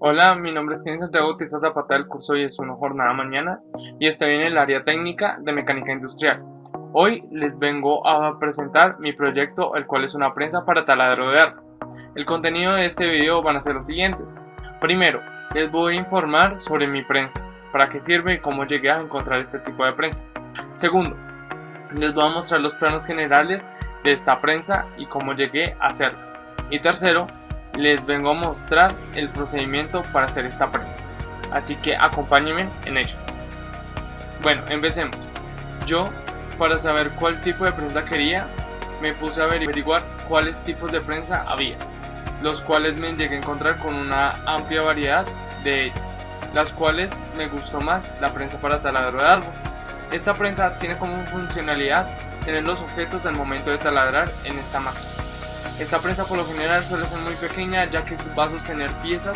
Hola, mi nombre es Kenny Santiago Bautista Zapata del curso 10.1 Jornada Mañana y estoy en el área técnica de mecánica industrial. Hoy les vengo a presentar mi proyecto, el cual es una prensa para taladro de árbol. El contenido de este video van a ser los siguientes. Primero, les voy a informar sobre mi prensa, para qué sirve y cómo llegué a encontrar este tipo de prensa. Segundo, les voy a mostrar los planos generales de esta prensa y cómo llegué a hacerla. Y tercero, les vengo a mostrar el procedimiento para hacer esta prensa. Así que acompáñenme en ello. Bueno, empecemos. Yo, para saber cuál tipo de prensa quería, me puse a averiguar cuáles tipos de prensa había, los cuales me llegué a encontrar con una amplia variedad de ellos, las cuales me gustó más la prensa para taladro de árbol. Esta prensa tiene como funcionalidad tener los objetos al momento de taladrar en esta máquina. Esta prensa por lo general suele ser muy pequeña, ya que va a sostener piezas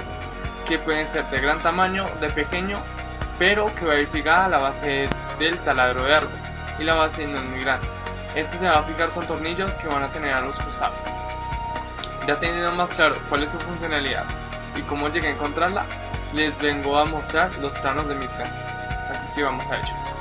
que pueden ser de gran tamaño, de pequeño, pero que va a ir fijada a la base del taladro de árbol, y la base no es muy grande. Este se va a fijar con tornillos que van a tener a los costados. Ya teniendo más claro cuál es su funcionalidad y cómo llegué a encontrarla, les vengo a mostrar los planos de mi prensa. Así que vamos a ello.